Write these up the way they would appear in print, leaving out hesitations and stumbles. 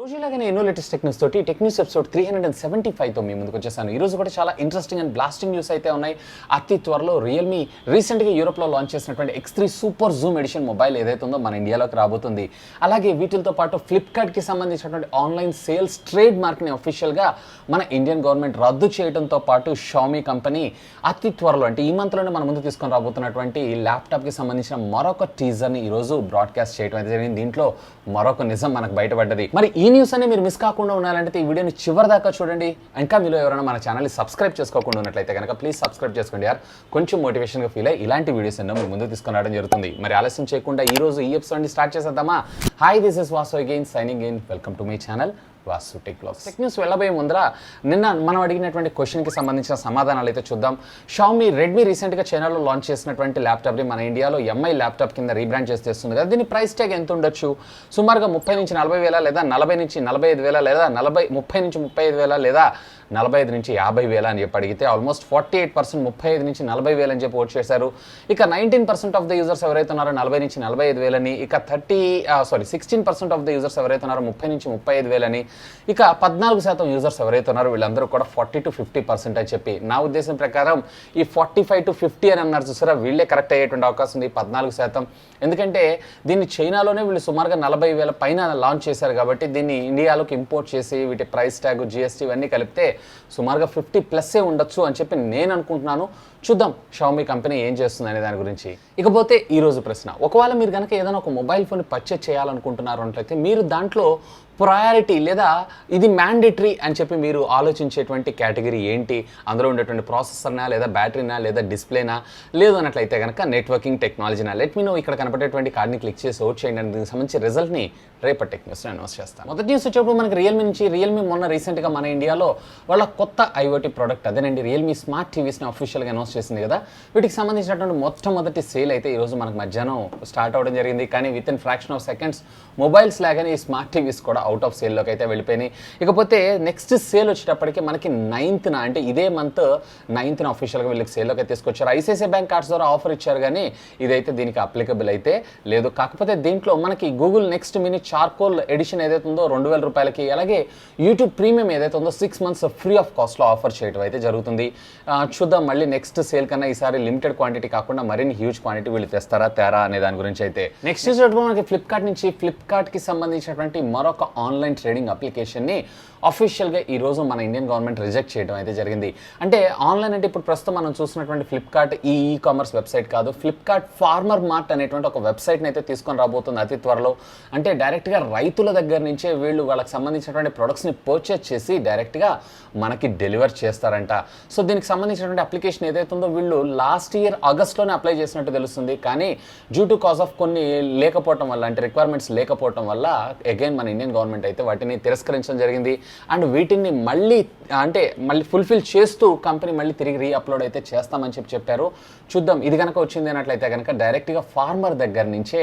రోజులాగానే ఎన్నో latest tech news తోటి tech news episode 375తో మీ ముందుకు వచ్చేసాను. ఈ రోజు కూడా చాలా ఇంట్రెస్టింగ్ అండ్ బ్లాస్టింగ్ న్యూస్ అయితే ఉన్నాయి. అతి త్వరలో రియల్మీ రీసెంట్గా యూరోప్లో లాంచ్ చేసినటువంటి X3 super zoom edition mobile ఏదైతే ఉందో మన ఇండియాలోకి రాబోతుంది. అలాగే వీటితో పాటు ఫ్లిప్కార్ట్కి సంబంధించినటువంటి ఆన్లైన్ సేల్స్ ట్రేడ్ మార్క్ని అఫీషియల్గా మన ఇండియన్ గవర్నమెంట్ రద్దు చేయడంతో పాటు షామీ కంపెనీ అతి త్వరలో అంటే ఈ మంత్లోనే మన ముందు తీసుకొని రాబోతున్నటువంటి ల్యాప్టాప్కి సంబంధించిన మరొక టీజర్ని ఈరోజు బ్రాడ్కాస్ట్ చేయడం అయితే జరిగింది. దీంట్లో మరొక నిజం మనకు బయటపడ్డది. మరి ఈ న్యూస్ అని మీరు మిస్ కాకుండా ఉండాలంటే ఈ వీడియోని చివరి దాకా చూడండి. ఇంకా మీలో ఎవరైనా మన ఛానల్ని సబ్స్క్రైబ్ చేసుకోకుండా ఉన్నట్లయితే కనుక ప్లీజ్ సబ్స్క్రైబ్ చేసుకోండి యార్. కొంచెం మోటివేషన్గా ఫీల్ అయ్యి ఇలాంటి వీడియోస్ ఎన్నో మీ ముందు తీసుకొని రావడం జరుగుతుంది. మరి ఆలస్యం చేయకుండా ఈ రోజు ఈ ఎపిసోడ్ని స్టార్ట్ చేసేద్దామా. Hi, this is Vasu again signing in. Welcome to my channel Vasu tech blogs. Tech news వెళ్ళబోయే ముందర నిన్న మనం అడిగినటువంటి క్వశ్చన్కి సంబంధించిన సమాధానాలు అయితే చూద్దాం. షామీ రెడ్మీ రీసెంట్గా చైనాలో లాంచ్ చేసినటువంటి ల్యాప్టాప్ని మన ఇండియాలో ఎంఐ ల్యాప్టాప్ కింద రీబ్రాండ్ చేసి తెస్తుంది కదా. దీని ప్రైస్ ట్యాగ్ ఎంత ఉండొచ్చు? సుమారుగా 30 నుంచి 40 వేల లేదా 40 నుంచి 45 వేల లేదా 30 నుంచి 35 వేల లేదా 45 నుంచి 50 వేల అని చెప్పి అడిగితే ఆల్మోస్ట్ 48% 35 నుంచి 40 వేలు అని చెప్పి ఓట్ చేశారు. ఇక 19% ఆఫ్ ద యూజర్స్ ఎవరైతే ఉన్నారో 40 నుంచి 45 వేలని, ఇక 16% ఆఫ్ ద యూజర్స్ ఎవరైతే ఉన్నారో 30 నుంచి 35 వేలని, ఇక 14% యూజర్స్ ఎవరైతే ఉన్నారో వీళ్ళందరూ కూడా 40 to 50% అని చెప్పి, నా ఉద్దేశం ప్రకారం ఈ 45 to 50 అని అన్నారు చూసారా, వీళ్ళే కరెక్ట్ అయ్యేటువంటి అవకాశం ఉంది 14%. ఎందుకంటే దీన్ని చైనాలోనే వీళ్ళు సుమారుగా 40 వేల పైన లాంచ్ చేశారు కాబట్టి దీన్ని ఇండియాలోకి ఇంపోర్ట్ చేసి వీటి ప్రైస్ ట్యాగ్ GST ఇవన్నీ కలిపితే సుమారుగా 50+ ఉండొచ్చు అని చెప్పి నేను అనుకుంటున్నాను. చూద్దాం షామీ కంపెనీ ఏం చేస్తుంది అనే దాని గురించి. ఇకపోతే ఈరోజు ప్రశ్న, ఒకవేళ మీరు కనుక ఏదైనా ఒక మొబైల్ ఫోన్ పర్చేజ్ చేయాలనుకుంటున్నారు అంటే మీరు దాంట్లో ప్రయారిటీ లేదా ఇది మ్యాండేటరీ అని చెప్పి మీరు ఆలోచించేటువంటి కేటగిరీ ఏంటి? అందులో ఉండేటువంటి ప్రాసెసర్నా లేదా బ్యాటరీనా లేదా డిస్ప్లేనా, లేదు అన్నట్లయితే కనుక నెట్వర్కింగ్ టెక్నాలజీనా? Let me know. ఇక్కడ కనపడేటువంటి కార్డ్ని క్లిక్ చేసి ఓట్ చేయండి అని దీనికి సంబంధించి రిజల్ట్ని రేపటి టెక్ న్యూస్లో అనౌన్స్ చేస్తాను. మొదటి న్యూస్ వచ్చేప్పుడు మనకి రియల్మీ మొన్న రీసెంట్గా మన ఇండియాలో వాళ్ళ కొత్త IoT ప్రోడక్ట్ అదేనండి రియల్మీ స్మార్ట్ టీవీస్ని అఫీషియల్గా అనౌన్స్ చేసింది కదా. వీటికి సంబంధించినటువంటి మొట్టమొదటి సేల్ అయితే ఈరోజు మనకు మధ్యాహ్నం స్టార్ట్ అవ్వడం జరిగింది. కానీ with in fraction of seconds mobiles లాగానే ఈ స్మార్ట్ టీవీస్ కూడా అవుట్ ఆఫ్ సేల్లోకి అయితే వెళ్ళిపోయినాయి. ఇకపోతే నెక్స్ట్ సేల్ వచ్చేటప్పటికి మనకి 9th అంటే ఇదే మంత్ 9th అఫీషియల్గా వీళ్ళకి సేల్లోకి అయితే తీసుకొచ్చారు. ICICI బ్యాంక్ కార్డ్స్ ద్వారా ఆఫర్ ఇచ్చారు కానీ ఇదైతే దీనికి అప్లికబుల్ అయితే లేదు. కాకపోతే దీంట్లో మనకి Google next mini charcoal edition ఏదైతే ఉందో 2000 రూపాయలకి, అలాగే యూట్యూబ్ ప్రీమియం ఏదైతే ఉందో 6 months ఫ్రీ ఆఫ్ కాస్ట్లో ఆఫర్ చేయడం అయితే జరుగుతుంది. చూద్దాం మళ్ళీ నెక్స్ట్ సేల్ కన్నా ఈసారి లిమిటెడ్ క్వాంటిటీ కాకుండా మరిన్ని హ్యూజ్ క్వాంటిటీ వీళ్ళు తెస్తారా తేరా అనే దాని గురించి అయితే. నెక్స్ట్ మనకి ఫ్లిప్కార్ట్ నుంచి ఫ్లిప్కార్ట్కి సంబంధించినటువంటి మరొక ఆన్లైన్ ట్రేడింగ్ అప్లికేషన్ని అఫీషియల్గా ఈరోజు మన ఇండియన్ గవర్నమెంట్ రిజెక్ట్ చేయడం అయితే జరిగింది. అంటే ఆన్లైన్ అంటే ఇప్పుడు ప్రస్తుతం మనం చూసినటువంటి ఫ్లిప్కార్ట్ ఈ కామర్స్ వెబ్సైట్ కాదు, ఫ్లిప్కార్ట్ ఫార్మర్ మార్ట్ అనేటువంటి ఒక వెబ్సైట్ని అయితే తీసుకొని రాబోతుంది అతి త్వరలో. అంటే డైరెక్ట్గా రైతుల దగ్గర నుంచే వీళ్ళు వాళ్ళకి సంబంధించినటువంటి ప్రొడక్ట్స్ని పర్చేజ్ చేసి డైరెక్ట్గా మనకి డెలివర్ చేస్తారంట. సో దీనికి సంబంధించినటువంటి అప్లికేషన్ ఏదైతే ఉందో వీళ్ళు లాస్ట్ ఇయర్ ఆగస్ట్లోనే అప్లై చేసినట్టు తెలుస్తుంది. కానీ డ్యూ టు కాజ్ ఆఫ్ కొన్ని లేకపోవడం వల్ల అంటే రిక్వైర్మెంట్స్ లేకపోవడం వల్ల అగైన్ మన ఇండియన్ గవర్నమెంట్ అయితే వాటిని తిరస్కరించడం జరిగింది. అండ్ వీటిని మళ్ళీ ఫుల్ఫిల్ చేస్తూ కంపెనీ మళ్ళీ తిరిగి రీఅప్లోడ్ అయితే చేస్తామని చెప్పారు. చూద్దాం ఇది కనుక వచ్చింది అన్నట్లయితే కనుక డైరెక్ట్గా ఫార్మర్ దగ్గర నుంచే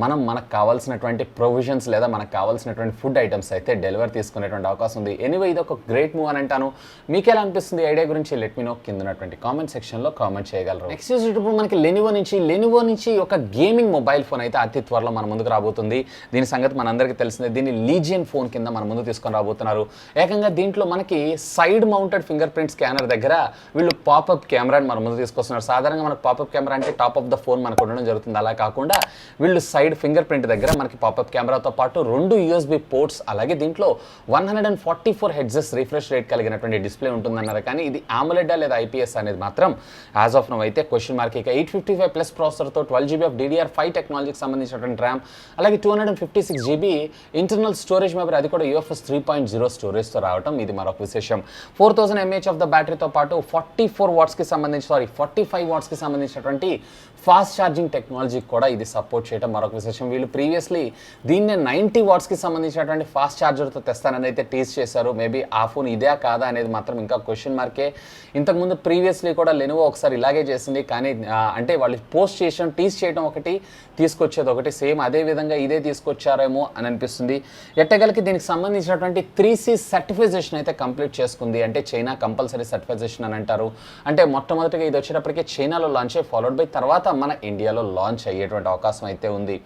మనకు కావాల్సినటువంటి ప్రొవిజన్స్ లేదా మనకు కావాల్సినటువంటి ఫుడ్ ఐటమ్స్ అయితే డెలివరీ తీసుకునేటువంటి అవకాశం ఉంది. ఎనీవే ఇది ఒక గ్రేట్ మూవ్ అని అంటాను. మీకు ఎలా అనిపిస్తుంది ఐడియా గురించి? లెట్ మీ నో కింద ఉన్నటువంటి కామెంట్ సెక్షన్లో కామెంట్ చేయగలరు. నెక్స్ట్ ఇప్పుడు మనకి లెనోవో నుంచి ఒక గేమింగ్ మొబైల్ ఫోన్ అయితే అతి త్వరలో మన ముందుకు రాబోతుంది. దీని సంగతి మనందరికీ తెలిసిందే. దీన్ని లీజియన్ ఫోన్ కింద మన ముందు తీసుకొని రాబోతున్నారు. ఏకంగా దీంట్లో మనకి side mounted finger print scanner దగ్గర వీళ్ళు పాపప్ కెమెరాని మన ముందు తీసుకొస్తున్నారు. సాధారణంగా మనకు పాపప్ కెమెరా అంటే టాప్ ఆఫ్ ద ఫోన్ మనకు ఉండడం జరుగుతుంది. అలా కాకుండా వీళ్ళు సైడ్ ఫింగర్ ప్రింట్ దగ్గర మనకి పాపప్ కెమెరాతో పాటు 2 USB పోర్ట్స్, అలాగే దీంట్లో 144 హెర్ట్జ్ రిఫ్రెష్ రేట్ కలిగినటువంటి డిస్ప్లే ఉంటుందన్నారు. కానీ ఇది AMOLED లేదా IPS అనేది మాత్రం యాజ్ ఆఫ్ నౌ అయితే క్వశ్చన్ మార్క్. ఇక 855+ ప్రాసెసర్తో 12 GB ఆఫ్ DDR5 టెక్నాలజీకి సంబంధించినటువంటి ర్యామ్, అలాగే 256 GB ఇంటర్నల్ స్టోరేజ్ మెమరీ, అది కూడా UFS 3.0 స్టోరేజ్తో రావటం ఇది మరొక విశేషం. 4000 mAh ఆఫ్ ద బ్యాటరీతో పాటు 45 వాట్స్కి సంబంధించినటువంటి ఫాస్ట్ ఛార్జింగ్ టెక్నాలజీ కూడా ఇది సపోర్ట్ చేయడం మరొక విశేషం. వీళ్ళు ప్రీవియస్లీ దీన్నే 90 వాట్స్కి సంబంధించినటువంటి ఫాస్ట్ ఛార్జర్తో తెస్తానని అయితే టీజ్ చేశారు. మేబీ ఆ ఫోన్ ఇదే కాదా అనేది మాత్రం ఇంకా క్వశ్చన్ మార్కే. ఇంతకుముందు ప్రీవియస్లీ కూడా లెనోవో ఒకసారి ఇలాగే చేసింది. కానీ అంటే వాళ్ళు పోస్ట్ చేయడం టీజ్ చేయడం ఒకటి, తీసుకొచ్చేది ఒకటి, సేమ్ అదే విధంగా ఇదే తీసుకొచ్చారేమో అని అనిపిస్తుంది. ఎట్టగలికి దీనికి సంబంధించినటువంటి 3C సర్టిఫికేషన్ అయితే కంప్లీట్ చేసుకుంది. అంటే చైనా కంపల్సరీ సర్టిఫికేషన్ అని అంటారు. అంటే మొట్టమొదటిగా ఇది వచ్చేటప్పటికే చైనాలో లాంచ్ అయ్యి ఫాలోడ్ బై తర్వాత మన ఇండియాలో లాంచ్ అయ్యేటువంటి అవకాశం అయితే ఉంది.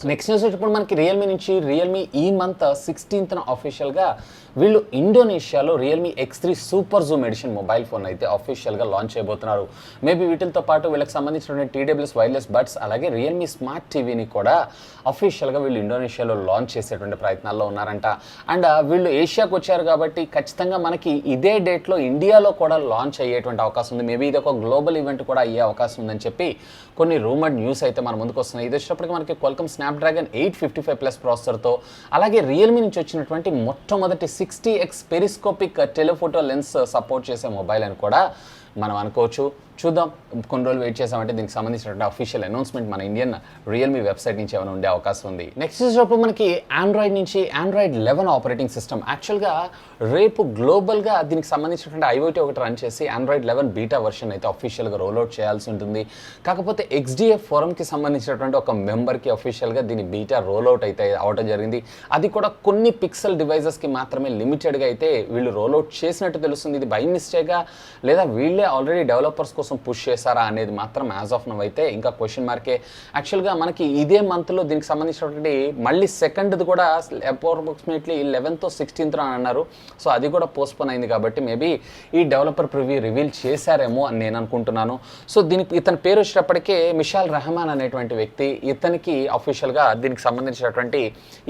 నెక్స్ట్ న్యూస్ ఇప్పుడు మనకి రియల్మీ నుంచి రియల్మీ ఈ మంత్ 16th అఫీషియల్గా వీళ్ళు ఇండోనేషియాలో Realme X3 super zoom edition mobile phone అయితే అఫీషియల్గా లాంచ్ చేయబోతున్నారు. మేబీ వీటితో పాటు వీళ్ళకి సంబంధించినటువంటి TWS వైర్లెస్ బడ్స్ అలాగే రియల్మీ స్మార్ట్ టీవీని కూడా అఫీషియల్గా వీళ్ళు ఇండోనేషియాలో లాంచ్ చేసేటువంటి ప్రయత్నాల్లో ఉన్నారంట. అండ్ వీళ్ళు ఏషియాకు వచ్చారు కాబట్టి ఖచ్చితంగా మనకి ఇదే డేట్లో ఇండియాలో కూడా లాంచ్ అయ్యేటువంటి అవకాశం ఉంది. మేబీ ఇది ఒక గ్లోబల్ ఈవెంట్ కూడా అయ్యే అవకాశం ఉందని చెప్పి కొన్ని రూమర్డ్ న్యూస్ అయితే మన ముందుకు వస్తున్నాయి. ఇది వచ్చినప్పటికీ మనకి Qualcomm Snapdragon 855+ ప్రాసెసర్తో అలాగే రియల్మీ నుంచి వచ్చినటువంటి మొట్టమొదటి 60x periscopic telephoto lens support చేసే మొబైల్ అని కూడా మనం అనుకోవచ్చు. చూద్దాం, కొన్ని రోజులు వెయిట్ చేసామంటే దీనికి సంబంధించినటువంటి అఫీషియల్ అనౌన్స్మెంట్ మన ఇండియన్ రియల్మీ వెబ్సైట్ నుంచి ఏమైనా ఉండే అవకాశం ఉంది. నెక్స్ట్ చూసినప్పుడు మనకి ఆండ్రాయిడ్ నుంచి ఆండ్రాయిడ్ 11 ఆపరేటింగ్ సిస్టమ్ యాక్చువల్గా రేపు గ్లోబల్గా దీనికి సంబంధించినటువంటి IoT ఒకటి రన్ చేసి ఆండ్రాయిడ్ 11 బీటా వర్షన్ అయితే అఫీషియల్గా రోల్అవుట్ చేయాల్సి ఉంటుంది. కాకపోతే XDF ఫోరంకి సంబంధించినటువంటి ఒక మెంబర్కి అఫీషియల్గా దీని బీటా రోల్అవుట్ అయితే అవడం జరిగింది. అది కూడా కొన్ని పిక్సెల్ డివైజెస్కి మాత్రమే లిమిటెడ్గా అయితే వీళ్ళు రోల్అవుట్ చేసినట్టు తెలుస్తుంది. ఇది బై మిస్టేక్గా లేదా వీళ్ళే ఆల్రెడీ డెవలపర్స్ కోసం పుష్ చేశారా అనేది మాత్రం యాజ్ ఆఫ్ నౌ అయితే ఇంకా క్వశ్చన్ మార్కే. యాక్చువల్గా మనకి ఇదే మంత్లో దీనికి సంబంధించినటువంటి మళ్ళీ సెకండ్ది కూడా అప్రాక్సిమేట్లీ 11th 16th అని అన్నారు. సో అది కూడా పోస్ట్పోన్ అయింది కాబట్టి మేబీ ఈ డెవలపర్ ప్రివ్యూ రివీల్ చేశారేమో అని నేను అనుకుంటున్నాను. సో దీనికి ఇతని పేరు వచ్చేటప్పటికే మిషాల్ రెహమాన్ అనేటువంటి వ్యక్తి. ఇతనికి అఫీషియల్గా దీనికి సంబంధించినటువంటి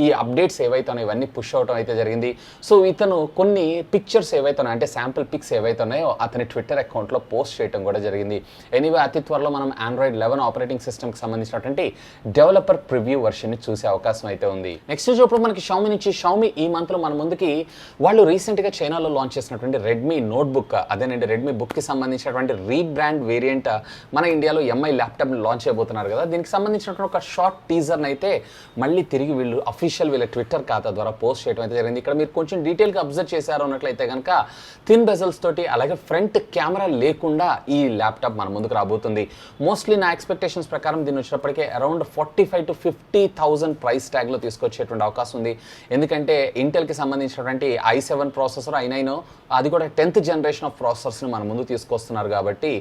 ఈ అప్డేట్స్ ఏవైతే ఉన్నాయో ఇవన్నీ పుష్ అవడం అయితే జరిగింది. సో ఇతను కొన్ని పిక్చర్స్ ఏవైతే ఉన్నాయో అంటే శాంపుల్ పిక్స్ ఏవైతే ఉన్నాయో అతని ట్విట్టర్ అకౌంట్లో పోస్ట్ చేయడం కూడా జరిగింది. ఎనీవే అతి త్వరలో మనం ఆండ్రాయిడ్ 11 ఆపరేటింగ్ సిస్టమ్కి సంబంధించినటువంటి డెవలపర్ ప్రివ్యూ వర్షన్ని చూసే అవకాశం అయితే ఉంది. నెక్స్ట్ ఇప్పుడు మనకి షామీ నుంచి షామీ ఈ మంత్లో మన ముందుకి వాళ్ళు రీసెంట్గా చైనాలో లాంచ్ చేసినటువంటి రెడ్మీ నోట్బుక్ అదేనండి రెడ్మీ బుక్కి సంబంధించినటువంటి రీబ్రాండ్ వేరియంట్ మన ఇండియాలో MI ల్యాప్టాప్ని లాంచ్ చేయబోతున్నారు కదా. దీనికి సంబంధించినటువంటి ఒక షార్ట్ టీజర్ని అయితే మళ్ళీ తిరిగి వీళ్ళు అఫీషియల్ వీళ్ళ ట్విట్టర్ ఖాతా ద్వారా పోస్ట్ చేయడం అయితే జరిగింది. ఇక్కడ మీరు కొంచెం డీటెయిల్గా అబ్జర్వ్ చేశారు అన్నట్లయితే కనుక థిన్ బెజల్స్ తోటి అలాగే ఫ్రంట్ కెమెరా లేకుండా ఈ ల్యాప్టాప్ మన ముందుకు రాబోతుంది. మోస్ట్లీ నా ఎక్స్పెక్టేషన్స్ ప్రకారం దీన్ని వచ్చినప్పటికే అరౌండ్ 45,000 to 50,000 ప్రైస్ ట్యాగ్లో తీసుకొచ్చేటువంటి అవకాశం ఉంది. ఎందుకంటే ఇంటెల్కి సంబంధించినటువంటి i7 ప్రాసెసర్ i9 అది కూడా 10th జనరేషన్ ఆఫ్ ప్రాసెసర్స్ని మన ముందు తీసుకొస్తున్నారు కాబట్టి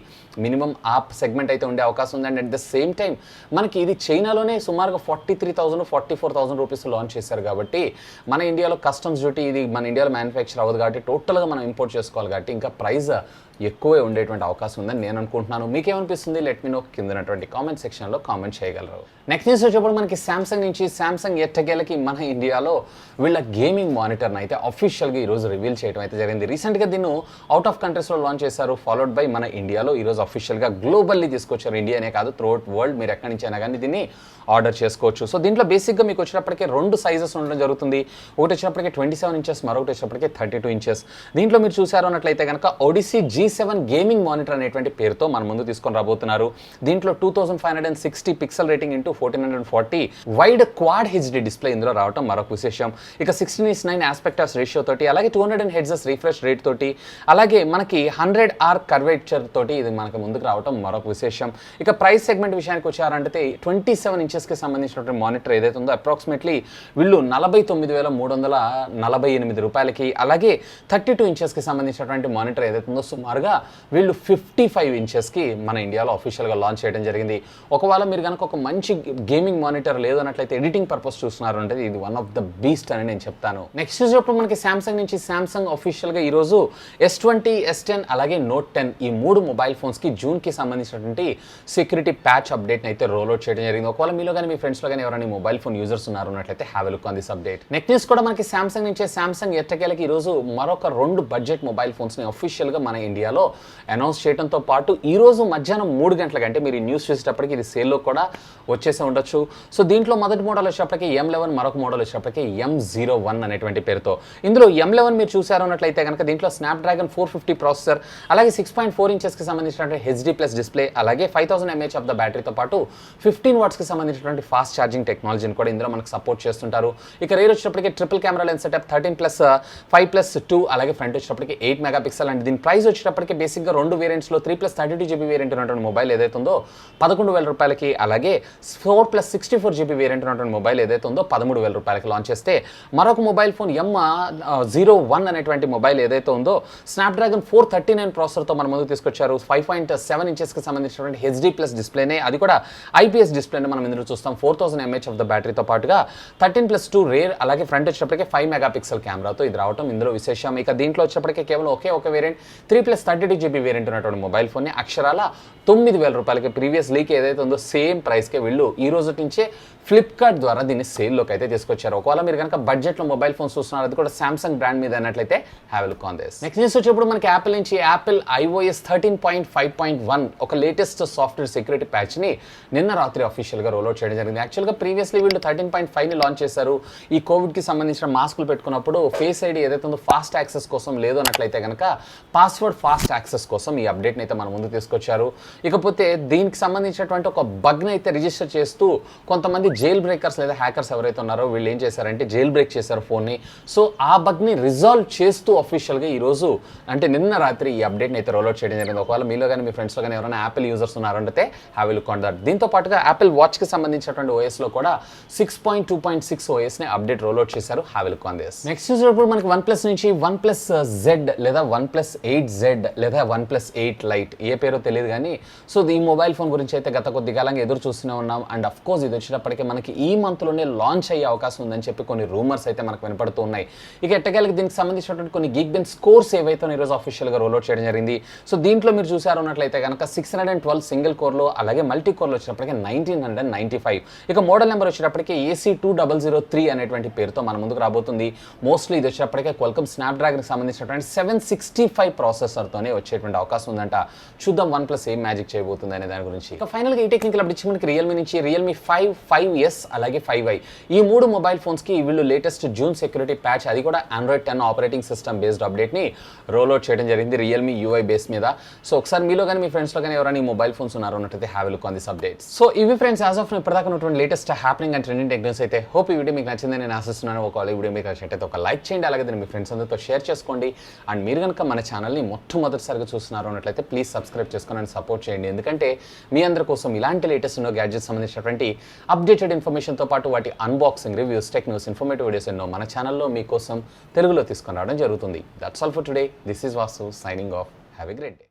మినిమం ఆ సెగ్మెంట్ అయితే ఉండే అవకాశం ఉంది. And at the same time మనకి ఇది చైనాలోనే సుమారుగా 43,000 44,000 రూపీస్ లాంచ్ చేశారు కాబట్టి మన ఇండియాలో కస్టమ్స్ డ్యూటీ ఇది మన ఇండియాలో మ్యానుఫ్యాక్చర్ అవ్వదు కాబట్టి టోటల్గా మనం ఇంపోర్ట్ చేసుకోవాలి కాబట్టి ఇంకా ప్రైస్ ఎక్కువే ఉండేటువంటి అవకాశం ఉందని నేను అనుకుంటున్నాను. మీకేమనిపిస్తుంది? లెట్ మీ నో కిందనటువంటి కామెంట్ సెక్షన్లో కామెంట్ చేయగలరు. నెక్స్ట్ న్యూస్ వచ్చేప్పుడు మనకి సామ్సంగ్ నుంచి సామ్సంగ్ ఎట్టకేలకి మన ఇండియాలో వీళ్ళ గేమింగ్ మానిటర్ని అయితే అఫీషియల్గా ఈరోజు రివీల్ చేయడం అయితే జరిగింది. రీసెంట్గా దీన్ని అవుట్ ఆఫ్ కంట్రీస్లో లాంచ్ చేశారు. ఫాలోడ్ బై మన ఇండియాలో ఈరోజు అఫీషియల్గా గ్లోబల్లీ తీసుకొచ్చారు. ఇండియానే కాదు త్రూఅవుట్ వరల్డ్ మీరు ఎక్కడి నుంచి అయినా కానీ దీన్ని ఆర్డర్ చేసుకోవచ్చు. సో దీంట్లో బేసిక్గా మీకు వచ్చినప్పటికీ 2 సైజెస్ ఉండడం జరుగుతుంది. ఒకటి వచ్చినప్పటికీ 27 ఇంచెస్ మరొకటి వచ్చినప్పటికీ 32 ఇంచెస్. దీంట్లో మీరు చూసారు అన్నట్లయితే కనుక ఒడిసీ G7 గేమింగ్ మానిటర్ అనేటువంటి పేరుతో మన ముందు తీసుకొని రాబోతున్నారు. దీంట్లో 2560 pixel rating into 1440 wide quad HD display ఇందులో రావడం మరొక విశేషం. ఇక 16:9 ఆస్పెక్ట్ ఆఫ్ రేషియో తోటి అలాగే 200 హెర్ట్జ్ రిఫ్రెష్ రేట్ తోటి అలాగే మనకి 100R కర్వేచర్ తోటి ఇది మనకు ముందుకు రావడం మరొక విశేషం. ఇక ప్రైస్ సెగ్మెంట్ విషయానికి వచ్చారంటే 27 ఇంచెస్కి సంబంధించినటువంటి మానిటర్ ఏదైతే ఉందో అప్రాక్సిమేట్లీ వీళ్ళు 49,348 రూపాయలకి అలాగే 32 ఇంచెస్కి సంబంధించినటువంటి మానిటర్ ఏదైతే ఉందో సుమారుగా వీళ్ళు 55 ఇంచెస్కి మన ఇండియాలో అఫీషియల్గా లాంచ్ చేయడం జరిగింది. ఒకవేళ మీరు కనుక ఒక మంచి గేమింగ్ మానిటర్ లేదు అన్నట్లయితే ఎడిటింగ్ పర్పస్ చూస్తున్నారు అంటే ఇది వన్ ఆఫ్ ద బీస్ట్ అని నేను చెప్తాను. నెక్స్ట్ చూసినప్పుడు మనకి సామ్సంగ్ నుంచి సామ్సంగ్ అఫీషియల్గా ఈరోజు S20, S10 అలాగే Note 10 ఈ 3 మొబైల్ ఫోన్స్కి జూన్కి సంబంధించినటువంటి సెక్యూరిటీ ప్యాచ్ అప్డేట్ని అయితే రోల్అవుట్ చేయడం జరిగింది. ఒకవేళ మీలో కానీ మీ ఫ్రెండ్స్లో కానీ ఎవరైనా మొబైల్ ఫోన్ యూజర్స్ ఉన్నారు అన్నట్లయితే have a look on this update. Next news కూడా మనకి సామ్సంగ్ నుంచే సామ్సంగ్ ఎట్టకేలకి ఈరోజు మరొక 2 బడ్జెట్ మొబైల్ ఫోన్స్ని అఫీషియల్గా మన ఇండియాలో అనౌన్స్ చేయడంతో పాటు ఈరోజు మధ్యాహ్నం 3 గంటలకి అంటే మీరు ఈ న్యూస్ చూసేటప్పటికి ఇది సేల్లో కూడా వచ్చేసే ఉండొచ్చు. సో దీంట్లో మొదటి మోడల్ వచ్చేటప్పటికి M11 మరొక మోడల్ వచ్చేటప్పటికి M01 అనేటువంటి పేరుతో. ఇందులో M11 మీరు చూసారు అన్నట్లయితే కనుక దీంట్లో Snapdragon 450 ప్రాసెసర్ అలాగే 6.4 ఇంచెస్కి సంబంధించినటువంటి HD+ డిస్ప్లే అలాగే 5000 mAh ఆఫ్ ద బ్యాటరీతో పాటు 15 వాట్స్కి సంబంధించినటువంటి ఫాస్ట్ ఛార్జింగ్ టెక్నాలజీని కూడా ఇందులో మనకు సపోర్ట్ చేస్తుంటారు. ఇక రేర్ వచ్చేటప్పటికి ట్రిపుల్ కెమెరా లెన్స్ సెటప్ 13+5+2 అలాగే ఫ్రంట్ వచ్చేటప్పటికి 8 మెగాపిక్సెల్ అండ్ దీని ప్రైస్ వచ్చేటప్పటికి వచ్చేటప్పటికి బేసిక్గా 2 వేరియంట్స్లో 3+32GB వేరియంట్ ఉన్నటువంటి మొబైల్ ఏదైతే ఉందో 11,000 రూపాయలకి, అలాగే 4+64GB వేరియంట్ ఉన్నటువంటి మొబైల్ ఏదైతే ఉందో 13,000 రూపాయలకి లాంచ్ చేస్తే, మరొక మొబైల్ ఫోన్ M01 అనేటువంటి మొబైల్ ఏదైతే ఉందో స్నాప్డ్రాగన్ 439 ప్రాసెసర్తో మన ముందుకు తీసుకొచ్చారు. 5.7 ఇంచెస్కి సంబంధించినటువంటి HD+ డిస్ప్లేనే, అది కూడా IPS డిస్ప్లేనే మనం ఇందులో చూస్తాం. 4000 mAh ఆఫ్ ద బ్యాటరీతో పాటుగా 13+2 రేర్, అలాగే ఫ్రంట్ వచ్చేటప్పటికే 5 మెగాపిక్సెల్ కెమెరాతో ఇది రావడం ఇందులో విశేషం. ఇక దీంట్లో వచ్చేటప్పటికే కేవలం ఒక వేరియంట్ 3+32GB వేరియంట్ ఉన్నటువంటి మొబైల్ ఫోన్ని అక్షరాల 9,000 రూపాయలకి, ప్రీవియస్ లీక్ ఏదైతే ఉందో సేమ్ ప్రైస్కే వీళ్ళు ఈ రోజు నుంచే ఫ్లిప్కార్ట్ ద్వారా దీన్ని సేల్లోకి అయితే తీసుకొచ్చారు. ఒకవేళ మీరు కనుక బడ్జెట్లో మొబైల్ ఫోన్స్ చూస్తున్నారు, అది కూడా సామ్సంగ్ బ్రాండ్ మీద అన్నట్లయితే have a look on this. Next news వచ్చేప్పుడు మనకి యాపిల్ నుంచి యాపిల్ iOS 13.5.1 ఒక లేటెస్ట్ సాఫ్ట్వేర్ సెక్యూరిటీ ప్యాచ్ని నిన్న రాత్రి అఫీషియల్గా రోల్అవుట్ చేయడం జరిగింది. యాక్చువల్గా ప్రీవియస్లీ వీళ్ళు 13.5ని లాంచ్ చేశారు. ఈ కోవిడ్కి సంబంధించిన మాస్కులు పెట్టుకున్నప్పుడు ఫేస్ ఐడి ఏదైతే ఉందో ఫాస్ట్ యాక్సెస్ కోసం లేదు అన్నట్లయితే కనుక పాస్వర్డ్ ఫాస్ట్ యాక్సెస్ కోసం ఈ అప్డేట్ని అయితే మన ముందు తీసుకొచ్చారు. ఇకపోతే దీనికి సంబంధించినటువంటి ఒక బగ్ని అయితే రిజిస్టర్ చేస్తూ కొంతమంది జైల్ బ్రేకర్స్ లేదా హ్యాకర్స్ ఎవరైతే ఉన్నారో వీళ్ళు ఏం చేశారంటే జైల్ బ్రేక్ చేశారు ఫోన్ని. సో ఆ బగ్ని రిజాల్వ్ చేస్తూ అఫీషియల్గా ఈరోజు అంటే నిన్న రాత్రి ఈ అప్డేట్ని అయితే రోల్అవుట్ చేయడం జరిగింది. ఒకవేళ మీలో కానీ మీ ఫ్రెండ్స్లో కానీ ఎవరైనా యాపిల్ యూజర్స్ ఉన్నారంటే have a look on that. దీంతో పాటుగా యాపిల్ వాచ్కి సంబంధించినటువంటి ఓఎస్లో కూడా 6.2.6 ఓఎస్ని అప్డేట్ రోల్అవుట్ చేశారు. Have a look on this. Next చూసినప్పుడు మనకి OnePlus నుంచి OnePlus Z లేదా OnePlus 8Z లేదా OnePlus 8 Lite ఏ పేరో తెలియదు కానీ సో ఈ మొబైల్ ఫోన్ గురించి అయితే గత కొద్ది కాలంగా ఎదురు చూస్తూనే ఉన్నాం. అండ్ అఫ్ కోర్స్ ఇది వచ్చేటప్పటికి మనకి ఈ మంత్లోనే లాంచ్ అయ్యే అవకాశం ఉందని చెప్పి కొన్ని రూమర్స్ అయితే మనకు వినపడుతూ ఉన్నాయి. ఇక ఎట్టకేలకి దీనికి సంబంధించినటువంటి కొన్ని గీక్బెంచ్ స్కోర్స్ ఏవైతే ఈరోజు అఫీషియల్గా రోల్అవుట్ చేయడం జరిగింది. సో దీంట్లో మీరు చూసారు అన్నట్లయితే కనుక 612 సింగిల్ కోర్లో, అలాగే మల్టీ కోర్లో వచ్చేటప్పటికి 1995. ఇక మోడల్ నెంబర్ వచ్చేటప్పటికి AC2003 అనేటువంటి పేరుతో మన ముందుకు రాబోతుంది. మోస్ట్లీ ఇది వచ్చేటప్పటికే క్వాల్కమ్ స్నాప్డ్రాగన్కి సంబంధించినటువంటి 765 ప్రాసెసర్తోనే వచ్చేటువంటి అవకాశం ఉందంట. చూద్దాం OnePlus ఏం మ్యాజిక్ చేయబోతుంది అనే దాని గురించి. ఇక ఫైనల్గా ఈ టెక్నికల్ అప్డేట్స్ మనకి రియల్మీ నుంచి రియల్మీ 5, 5S అలాగే 5i ఈ 3 మొబైల్ ఫోన్స్కి వీళ్ళు లేటెస్ట్ జూన్ సెక్యూరిటీ ప్యాచ్, అది కూడా Android 10 ఆపరేటింగ్ సిస్టమ్ బేస్డ్ అప్డేట్ని రోల్అవుట్ చేయడం జరిగింది రియల్మీ UI బేస్ మీద. సో ఒకసారి మీలో కానీ మీ ఫ్రెండ్స్లో కానీ ఎవరైనా ఈ మొబైల్ ఫోన్స్ ఉన్నారు అన్నట్టయితే have a look on this updates. So ఇవి ఫ్రెండ్స్ యాజ్ ఆఫ్ ఇప్పటిదాకా ఉన్నటువంటి latest happening and trending techniques అయితే. హోప్ ఈ వీడియో మీకు నచ్చిందని నేను ఆశిస్తున్నాను. ఒకవేళ ఈ వీడియో మీకు నచ్చినట్టయితే ఒక లైక్ చేయండి, అలాగే దీన్ని మీ ఫ్రెండ్స్ అందరితో షేర్ చేసుకోండి. అండ్ మీరు కనుక మన ఛానల్ని మొట్టమొదటిసారిగా చూస్తున్నారు అన్నట్లయితే ప్లీజ్ సబ్స్క్రైబ్ చేసుకొని సపోర్ట్ చేయండి. ఎందుకంటే మీ అందరి కోసం ఇలాంటి లేటెస్ట్ ఎన్నో గ్యాడ్జెట్స్ సంబంధించినటువంటి అప్డేటెడ్ ఇన్ఫర్మేషన్తో పాటు వాటి unboxing, reviews, tech news, informative videos ఎన్నో మన ఛానల్లో మీకోసం తెలుగులో తీసుకొని రావడం జరుగుతుంది. That's all for today. This is Vasu signing off. Have a great day.